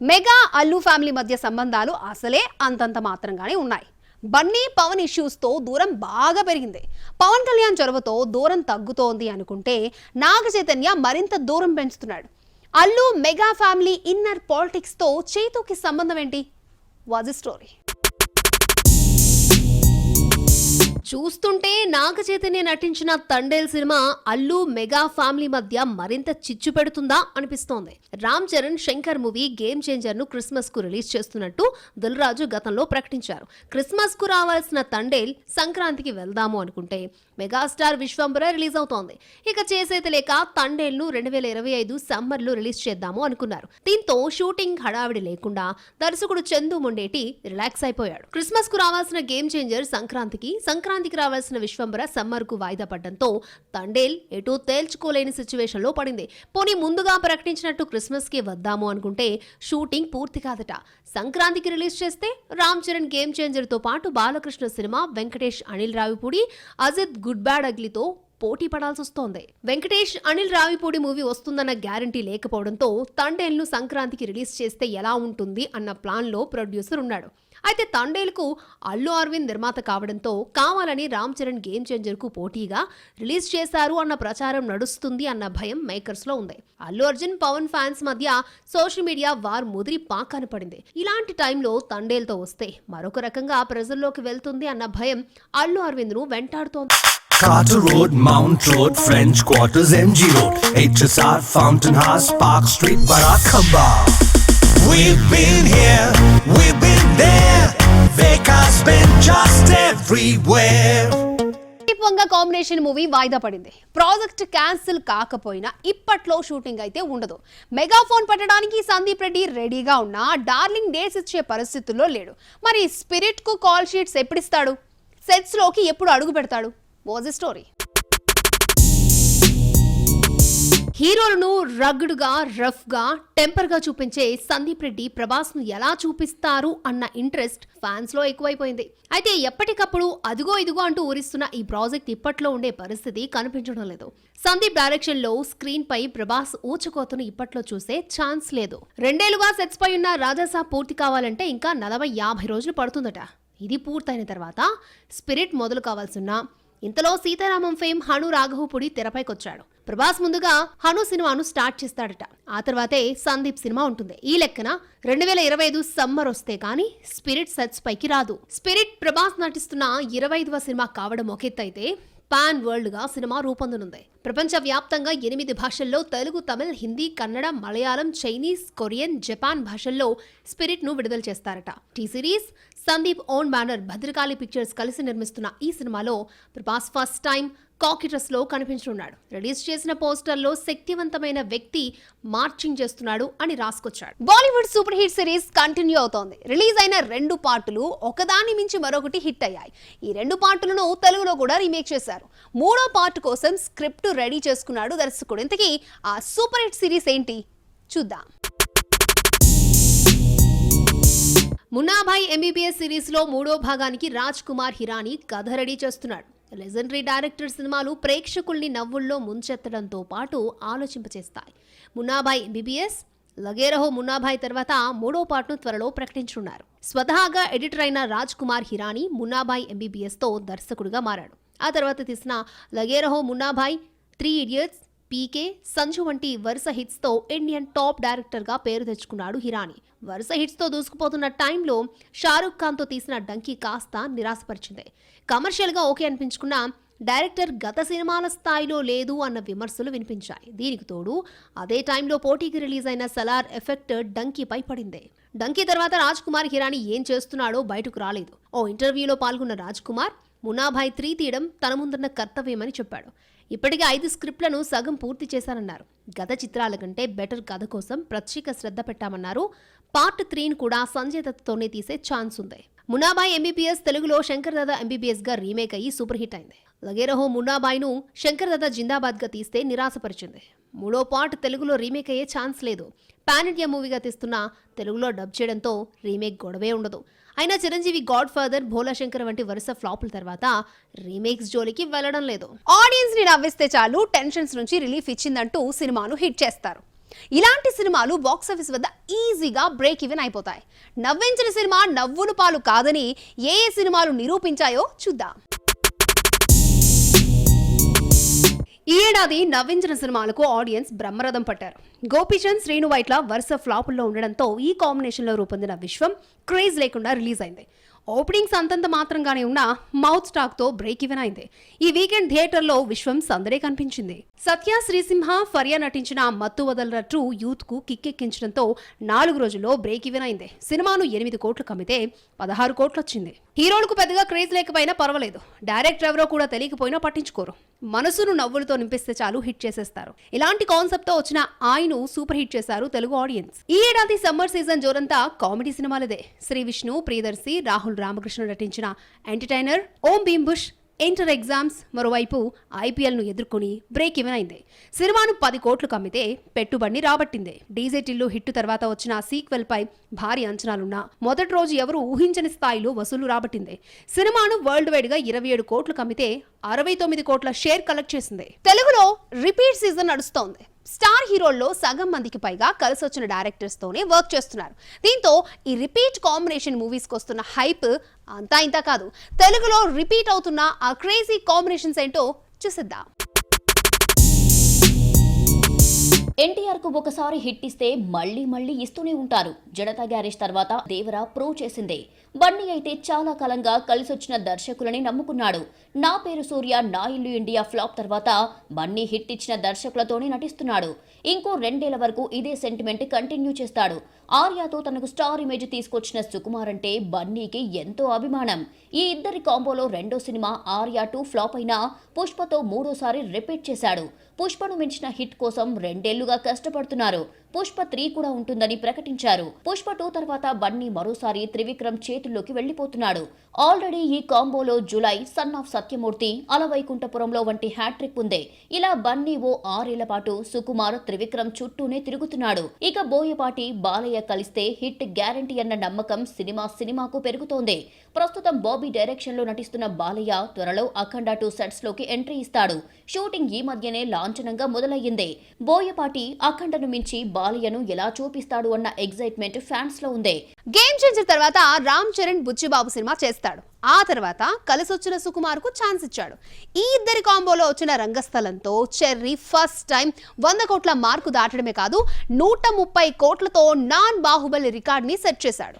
Mega Allu family మధ్య సంబంధాలు అసలే అంతంత మాత్రంగానే ఉన్నాయి. బన్నీ పవన్ ఇష్యూస్తో దూరం బాగా పెరిగింది. పవన్ కళ్యాణ్ చొరవతో దూరం తగ్గుతోంది అనుకుంటే నాగ చైతన్య మరింత దూరం పెంచుతున్నాడు. అల్లు మెగా ఫ్యామిలీ ఇన్నర్ పాలిటిక్స్తో చైతూకి సంబంధం ఏంటి? Was story. చూస్తుంటే నాగ చైతన్య నటించిన Thandel cinema Allu mega family మధ్య మరింత చిచ్చు పెడుతుందా అనిపిస్తోంది. Ram Charan Shankar movie game changer ను క్రిస్మస్ కు రిలీజ్ చేస్తున్నట్టు దిల్ రాజు గతంలో ప్రకటించారు. క్రిస్మస్ కు రావాల్సిన తండేల్ సంక్రాంతికి వెళ్దాము అనుకుంటే మెగాస్టార్ విశ్వంబర రిలీజ్ అవుతోంది. ఇక చేసేది లేక తండేల్ ను 2025 సమ్మర్ లో రిలీజ్ చేద్దాము అనుకున్నారు. దీంతో షూటింగ్ హడావిడి లేకుండా దర్శకుడు చందు మొండేటి రిలాక్స్ అయిపోయాడు. క్రిస్మస్ కు రావాల్సిన గేమ్ చేంజర్ సంక్రాంతికి రావాల్సిన విశ్వంబర సమ్మర్ కు వాయిదా పడడంతో తండేల్ ఎటూ తేల్చుకోలేని సిచ్యువేషన్ లో పడింది. పోనీ ముందుగా ప్రకటించినట్టు క్రిస్మస్ కి వద్దాము అనుకుంటే షూటింగ్ పూర్తి కాదట. సంక్రాంతికి రిలీజ్ చేస్తే రామ్ చరణ్ గేమ్ చేంజర్ తో పాటు Balakrishna cinema, Venkatesh Anil Ravipudi Ajith good bad అగ్లీతో పోటీ పడాల్సి వస్తోంది. వెంకటేష్ అనిల్ రావిపూడి మూవీ వస్తుందన్న గ్యారంటీ లేకపోవడంతో తండేల్ ను సంక్రాంతికి రిలీజ్ చేస్తే ఎలా ఉంటుంది అన్న ప్లాన్ లో ప్రొడ్యూసర్ ఉన్నాడు. అయితే తండేల్ కు అల్లు అరవింద్ నిర్మాత కావడంతో కావాలని రామ్ చరణ్ గేమ్ చేంజర్ కు పోటీగా రిలీజ్ చేశారు అన్న ప్రచారం నడుస్తుంది అన్న భయం మేకర్స్ లో ఉంది. అల్లు అర్జున్ పవన్ ఫ్యాన్స్ మధ్య సోషల్ మీడియా వార్ ముదిరి పాకాన పడింది. ఇలాంటి టైంలో తండేల్ తో వస్తే మరొక రకంగా ప్రజల్లోకి వెళ్తుంది అన్న భయం అల్లు అరవింద్ ను వెంటాడుతోంది. Carter Road, Mount Road, French Quarters, MG Road, HSR, Fountain House, Park Street, Barakamba. We've been here, we've been there, Vekas been just everywhere. Vanga combination movie వాయిదా పడింది. ప్రాజెక్ట్ క్యాన్సిల్ కాకపోయినా ఇప్పట్లో షూటింగ్ అయితే ఉండదు. మెగాఫోన్ పెట్టడానికి సందీప్ రెడ్డి రెడీగా ఉన్నా darling dates ఇచ్చే పరిస్థితుల్లో లేడు. మరి స్పిరిట్ కు కాల్ షీట్స్ ఎప్పుడిస్తాడు? సెట్స్ లోకి ఎప్పుడు అడుగు పెడతాడు? వాజ్ స్టోరీ. హీరోలను రగ్గుడుగా, రఫ్ గా, టెంపర్ గా చూపించే సందీప్ రెడ్డి ప్రభాస్ ను ఎలా చూపిస్తారు అన్న ఇంట్రెస్ట్ ఫ్యాన్స్ లో ఎక్కువైపోయింది. అయితే ఎప్పటికప్పుడు అదిగో ఇదిగో అంటూ ఊరిస్తున్న ఈ ప్రాజెక్ట్ ఇప్పట్లో ఉండే పరిస్థితి కనిపించడం లేదు. సందీప్ డైరెక్షన్ లో స్క్రీన్ పై ప్రభాస్ ఊచకోతను ఇప్పట్లో చూసే ఛాన్స్ లేదు. 2 ఏళ్లుగా సెట్స్ పై ఉన్న రాజాసాబ్ పూర్తి కావాలంటే ఇంకా 40-50 రోజులు పడుతుందట. ఇది పూర్తయిన తర్వాత స్పిరిట్ మొదలు కావాల్సిన ఇంతలో సీతారామం ఫేమ్ హను రాఘవపూడి తెరపైకొచ్చాడు. ప్రభాస్ ముందుగా హను సినిమాను స్టార్ట్ చేస్తాడట. ఆ తర్వాతే సందీప్ సినిమా ఉంటుంది. ఈ లెక్కన 2025 సమ్మర్ వస్తే కానీ స్పిరిట్ సెట్స్ పైకి రాదు. స్పిరిట్ ప్రభాస్ నటిస్తున్న 25వ సినిమా కావడం ఒకెత్తైతే పాన్ వరల్డ్ గా సినిమా రూపొందనుంది. ప్రపంచ వ్యాప్తంగా 8 భాషల్లో Telugu, Tamil, Hindi, Kannada, Malayalam, Chinese, Korean, Japan భాషల్లో స్పిరిట్ ను విడుదల చేస్తారట. T series, Sandeep own banner Bhadrakali pictures కలిసి నిర్మిస్తున్న ఈ సినిమాలో Prabhas first time khaki dress లో కనిపించనున్నాడు. రిలీజ్ చేసిన పోస్టర్ లో శక్తివంతమైన వ్యక్తి మార్చింగ్ చేస్తున్నాడు అని రాసుకొచ్చాడు. Bollywood super hit series continue అవుతోంది. రిలీజ్ అయిన 2 పార్టులు ఒకదాని మించి మరొకటి హిట్ అయ్యాయి. ఈ 2 పార్టులను తెలుగులో కూడా రీమేక్ చేశారు. 3వ పార్ట్ కోసం స్క్రిప్ట్ రెడీ చేసుకున్నాడు దర్శకుడు. ఇంతకీ ఆ సూపర్ హిట్ సిరీస్ ఏంటి చూద్దాం. మున్నాభాయ్ ఎంబీబీఎస్ సిరీస్ లో 3వ భాగానికి రాజ్ కుమార్ హిరానీ కథ రెడీ చేస్తున్నాడు. లెజెండరీ డైరెక్టర్ సినిమాలు ప్రేక్షకుల్ని నవ్వుల్లో ముంచెత్తడంతో పాటు ఆలోచింపచేస్తాయి. మున్నాభాయ్ ఎంబీబీఎస్, లగేరహో మున్నాభాయ్ తర్వాత 3వ పార్ట్ను త్వరలో ప్రకటించనున్నారు. స్వతహాగా ఎడిటర్ అయిన రాజ్ కుమార్ హిరానీ మున్నాభాయ్ ఎంబీబీఎస్ తో దర్శకుడిగా మారాడు. ఆ తర్వాత తీసిన లగేరహో మున్నాభాయ్, 3 ఇడియట్స్, పీకే, సంజు వంటి వరుస హిట్స్ తో ఇండియన్ టాప్ డైరెక్టర్ గా పేరు తెచ్చుకున్నాడు హిరానీ. వరుస హిట్స్ తో దూసుకుపోతున్న టైంలో షారుఖ్ ఖాన్ తో తీసిన డంకీ కాస్త నిరాశపరిచింది. కమర్షియల్ గా ఓకే అనిపించుకున్న డైరెక్టర్ గత సినిమాల స్థాయిలో లేదు అన్న విమర్శలు వినిపించాయి. దీనికి తోడు అదే టైంలో పోటీకి రిలీజ్ అయిన సలార్ ఎఫెక్ట్ డంకీపై పడింది. డంకీ తర్వాత రాజ్ కుమార్ హిరానీ ఏం చేస్తున్నాడో బయటకు రాలేదు. ఓ ఇంటర్వ్యూలో పాల్గొన్న రాజ్ కుమార్ మున్నాభాయ్ 3 తీయడం తన ముందున్న కర్తవ్యమని చెప్పాడు. ఇప్పటికే 5 స్క్రిప్ట్లను సగం పూర్తి చేశానన్నారు. గత చిత్రాల కంటే బెటర్ కథ కోసం ప్రత్యేక శ్రద్ధ పెట్టామన్నారు. పార్ట్ 3ను కూడా సంజయ్ దత్తతోనే తీసే ఛాన్స్ ఉంది. మున్నాభాయ్ ఎంబీబీఎస్ తెలుగులో శంకర్ దాదా ఎంబీబీఎస్ గా రీమేక్ అయ్యి సూపర్ హిట్ అయింది. లగేరహో మున్నాభాయ్ ను శంకర్ దాదా జిందాబాద్ గా తీస్తే నిరాశపరిచింది. 3వ పార్ట్ తెలుగులో రీమేక్ అయ్యే ఛాన్స్ లేదు. పాన్ ఇండియా మూవీగా తీస్తున్న తెలుగులో డబ్ చేయడంతో రీమేక్ గొడవే ఉండదు. అయినా చిరంజీవి గాడ్ ఫాదర్, భోలా శంకర్ వంటి వరుస ఫ్లాపుల తర్వాత రీమేక్స్ జోలికి వెళ్లడం లేదు. ఆడియన్స్ ని నవ్విస్తే చాలు, టెన్షన్స్ నుంచి రిలీఫ్ ఇచ్చిందంటూ సినిమాను హిట్ చేస్తారు. ఇలాంటి సినిమాలు బాక్సాఫీస్ వద్ద ఈజీగా బ్రేక్ ఈవెన్ అయిపోతాయి. నవ్వించిన సినిమా నవ్వుల పాలు కాదని ఏ సినిమాలు నిరూపించాయో చూద్దాం. ఈ ఏడాది నవ్వించిన సినిమాలకు ఆడియన్స్ బ్రహ్మరథం పట్టారు. గోపీచంద్, శ్రీను వైట్ల వరుస ఫ్లాపుల్లో ఉండడంతో ఈ కాంబినేషన్లో రూపొందిన విశ్వం క్రేజ్ లేకుండా రిలీజ్ అయింది. ఓపెనింగ్స్ అంతంత మాత్రంగానే ఉన్న మౌత్ టాక్ తో బ్రేక్ ఈవెన్ అయింది. ఈ వీకెండ్ థియేటర్లో విశ్వం సందడే కనిపించింది. సత్య శ్రీసింహ, ఫరియా నటించిన మత్తు వదలరా 2 యూత్ కు కిక్కెక్కించడంతో 4 రోజుల్లో బ్రేక్ ఈవెన్ అయింది. సినిమాను 8 కోట్లు కమ్మితే 16 కోట్లు వచ్చింది. హీరోలకు పెద్దగా క్రేజ్ లేకపోయినా పర్వాలేదు. డైరెక్టర్ ఎవరో కూడా తెలియకపోయినా పట్టించుకోరు. మనసును నవ్వులతో నింపిస్తే చాలు హిట్ చేసేస్తారు. ఇలాంటి కాన్సెప్ట్ తో వచ్చిన ఆయను సూపర్ హిట్ చేశారు తెలుగు ఆడియన్స్. ఈ ఏడాది సమ్మర్ సీజన్ జోరంతా కామెడీ సినిమాలదే. శ్రీ విష్ణు, ప్రియదర్శి, రాహుల్ రామకృష్ణ నటించిన entertainer, Om Bheem bush, inter exams, మరోవైపు ఐపీఎల్ను ఎదుర్కొని బ్రేక్ ఈవెన్ అయింది. సినిమాను 10 కోట్లు కమ్మితే పెట్టుబడిని రాబట్టింది. డీజే టిల్లు హిట్ తర్వాత వచ్చిన సీక్వెల్ పై భారీ అంచనాలున్నా మొదటి రోజు ఎవరు ఊహించని స్థాయిలో వసూలు రాబట్టింది. సినిమాను వరల్డ్ వైడ్ గా 27 కోట్లు కమ్మితే 69 కోట్ల షేర్ కలెక్ట్ చేసింది. తెలుగులో రిపీట్ సీజన్ నడుస్తోంది. స్టార్ హీరోల్లో సగం మందికి పైగా కలిసొచ్చిన డైరెక్టర్స్ తోనే వర్క్ చేస్తున్నారు. దీంతో ఈ రిపీట్ కాంబినేషన్ మూవీస్ కి వస్తున్న హైప్ అంతా ఇంత కాదు. తెలుగులో రిపీట్ అవుతున్న ఆ క్రేజీ కాంబినేషన్స్ ఏంటో చూసిద్దాం. ఎన్టీఆర్ కు ఒకసారి హిట్ ఇస్తే మళ్లీ మళ్లీ ఇస్తూనే ఉంటారు. జనతా గ్యారేజ్ తర్వాత దేవరా ప్రూవ్ చేసిందే. బన్నీ అయితే చాలా కాలంగా కలిసొచ్చిన దర్శకులని నమ్ముకున్నాడు. నా పేరు సూర్య, నా ఇల్లు ఇండియా ఫ్లాప్ తర్వాత బన్నీ హిట్ ఇచ్చిన దర్శకులతోనే నటిస్తున్నాడు. ఇంకో 2 ఏళ్ల వరకు ఇదే సెంటిమెంట్ కంటిన్యూ చేస్తాడు. ఆర్యాతో తనకు స్టార్ ఇమేజ్ తీసుకొచ్చిన సుకుమార్ అంటే బన్నీకి ఎంతో అభిమానం. ఈ ఇద్దరి కాంబోలో రెండో సినిమా ఆర్యా 2 ఫ్లాప్ అయినా పుష్పతో 3వ సారి రిపీట్ చేశాడు. పుష్పను మించిన హిట్ కోసం 2 ఏళ్లుగా కష్టపడుతున్నారు. పుష్ప 3 కూడా ఉంటుందని ప్రకటించారు. పుష్ప 2 తర్వాత బన్నీ మరోసారి త్రివిక్రమ్ చేతుల్లోకి వెళ్లిపోతున్నాడు. ఆల్రెడీ ఈ కాంబోలో జులై, సన్ ఆఫ్ సత్యమూర్తి, అలవైకుంఠపురంలో వంటి హ్యాట్రిక్ ఉంది. ఇలా బన్నీ ఓ 6 ఏళ్ల పాటు సుకుమార్, త్రివిక్రమ్ చుట్టూనే తిరుగుతున్నాడు. ఇక బోయపాటి, బాలయ్య కలిస్తే హిట్ గ్యారంటీ అన్న నమ్మకం సినిమాకు పెరుగుతోంది. ప్రస్తుతం బాబీ డైరెక్షన్ లో నటిస్తున్న బాలయ్య త్వరలో అఖండ 2 సెట్స్ లోకి ఎంట్రీ ఇస్తాడు. షూటింగ్ ఈ మధ్యనే లాంఛనంగా మొదలయ్యింది. బోయపాటి అఖండను మించి బాలయ్యను ఎలా చూపిస్తాడు అన్న ఎగ్జైట్మెంట్ ఫ్యాన్స్ లో ఉంది. గేమ్ చేంజర్ తర్వాత రామ్ చరణ్ బుచ్చిబాబు సినిమా చేస్తాడు. ఆ తర్వాత కలిసొచ్చిన సుకుమార్ కు ఛాన్స్ ఇచ్చాడు. ఈ ఇద్దరి కాంబోలో వచ్చిన రంగస్థలంతో చెర్రీ ఫస్ట్ టైం 100 కోట్ల మార్కు దాటడమే కాదు 130 కోట్లతో నాన్ బాహుబలి రికార్డ్ ని సెట్ చేశాడు.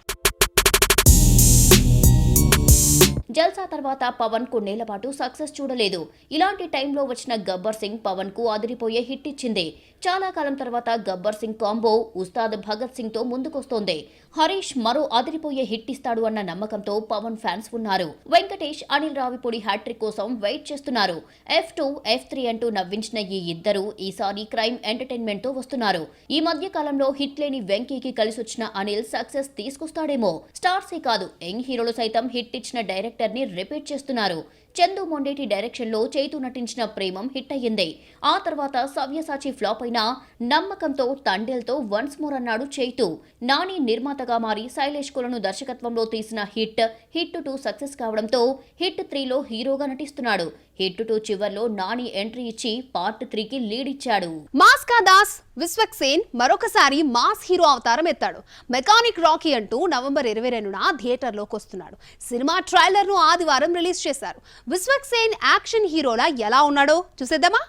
జల్సా తర్వాత పవన్ కొన్నేళ్ల పాటు సక్సెస్ చూడలేదు. ఇలాంటి టైంలో వచ్చిన గబ్బర్ సింగ్ పవన్ కు అదిరిపోయే హిట్ ఇచ్చింది. చాలా కాలం తర్వాత గబ్బర్ సింగ్ కాంబో ఉస్తాద్ భగత్ సింగ్ తో ముందుకొస్తోంది. హరీష్ మరో అదిరిపోయే హిట్ ఇస్తాడు అన్న నమ్మకంతో పవన్ ఫ్యాన్స్ ఉన్నారు. వెంకటేష్, అనిల్ రావిపూడి హ్యాట్రిక్ కోసం వెయిట్ చేస్తున్నారు. F2, F3 అంటూ నవ్వించిన ఈ ఇద్దరు ఈసారి క్రైమ్ ఎంటర్టైన్మెంట్ తో వస్తున్నారు. ఈ మధ్య కాలంలో హిట్ లేని వెంకీకి కలిసొచ్చిన అనిల్ సక్సెస్ తీసుకొస్తాడేమో. స్టార్సే కాదు, యంగ్ హీరోలు సైతం హిట్ ఇచ్చిన డైరెక్టర్ ని రిపీట్ చేస్తున్నారు. చందు మొండేటి డైరెక్షన్ లో చైతు నటించిన ప్రేమం హిట్ అయ్యింది. ఆ తర్వాత సవ్యసాచి ఫ్లాప్ అయినా నమ్మకంతో తండేల్తో వన్స్ మోర్ అన్నాడు చైతు. నాని నిర్మాతగా మారి శైలేష్ కులను దర్శకత్వంలో తీసిన హిట్ 2 సక్సెస్ కావడంతో హిట్ 3లో హీరోగా నటిస్తున్నాడు. హిట్ 2 చివర్లో నాని ఎంట్రీ ఇచ్చి పార్ట్ 3కి లీడ్ ఇచ్చాడు. మాస్కా దాస్ విశ్వక్సేన్ మరొకసారి మాస్ హీరో అవతారం ఎత్తాడు. మెకానిక్ రాకీ అంటూ నవంబర్ 22న థియేటర్లోకి వస్తున్నాడు. సినిమా ట్రైలర్ ను ఆదివారం రిలీజ్ చేశారు. విశ్వక్సేన్ యాక్షన్ హీరోలా ఎలా ఉన్నాడో చూసేద్దామా.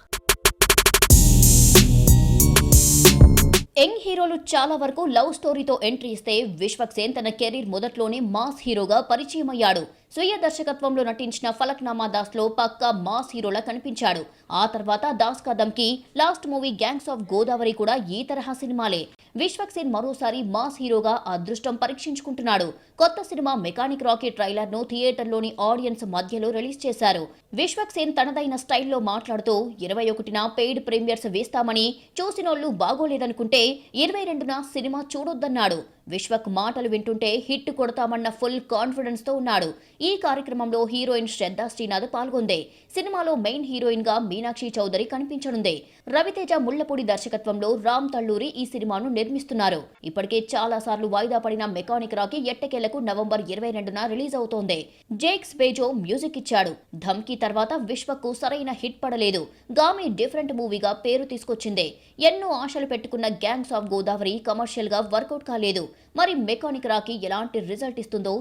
యంగ్ హీరోలు చాలా వరకు లవ్ స్టోరీతో ఎంట్రీ ఇస్తే విశ్వక్సేన్ తన కెరీర్ మొదట్లోనే మాస్ హీరోగా పరిచయం అయ్యాడు. స్వీయ దర్శకత్వంలో నటించిన ఫలక్నామా దాస్ లో పక్కా మాస్ హీరోలా కనిపించాడు. ఆ తర్వాత Das Ka Dhamki, last movie gangs of Godavari కూడా ఈ తరహా సినిమాలే. విశ్వక్సేన్ మరోసారి మాస్ హీరోగా అదృష్టం పరీక్షించుకుంటున్నాడు. కొత్త సినిమా మెకానిక్ రాకీ ట్రైలర్ ను థియేటర్లోని ఆడియన్స్ మధ్యలో రిలీజ్ చేశారు. విశ్వక్సేన్ తనదైన స్టైల్లో మాట్లాడుతూ 21న పెయిడ్ ప్రీమియర్స్ వేస్తామని, చూసినోళ్లు బాగోలేదనుకుంటే 22న సినిమా చూడొద్దన్నాడు. విశ్వక్ మాటలు వింటుంటే హిట్ కొడతామన్న ఫుల్ కాన్ఫిడెన్స్ తో ఉన్నాడు. ఈ కార్యక్రమంలో హీరోయిన్ శ్రద్ధా శ్రీనాథ్ పాల్గొంది. సినిమాలో మెయిన్ హీరోయిన్ గా మీనాక్షి చౌదరి కనిపించనుంది. రవితేజ ముళ్లపూడి దర్శకత్వంలో రామ్ తల్లూరి ఈ సినిమాను నిర్మిస్తున్నారు. ఇప్పటికే చాలా సార్లు వాయిదా పడిన మెకానిక్ రాకీ ఎట్టకేలకు నవంబర్ 22న రిలీజ్ అవుతోంది. జేక్స్ బేజో మ్యూజిక్ ఇచ్చాడు. ధమ్కీ తర్వాత విశ్వక్ కు సరైన హిట్ పడలేదు. గామి డిఫరెంట్ మూవీగా పేరు తీసుకొచ్చింది. ఎన్నో ఆశలు పెట్టుకున్న గ్యాంగ్స్ ఆఫ్ గోదావరి కమర్షియల్ గా వర్కౌట్ కాలేదు. మరి మెకానిక్ రాకీ ఎలాంటి రిజల్ట్ ఇస్తుందో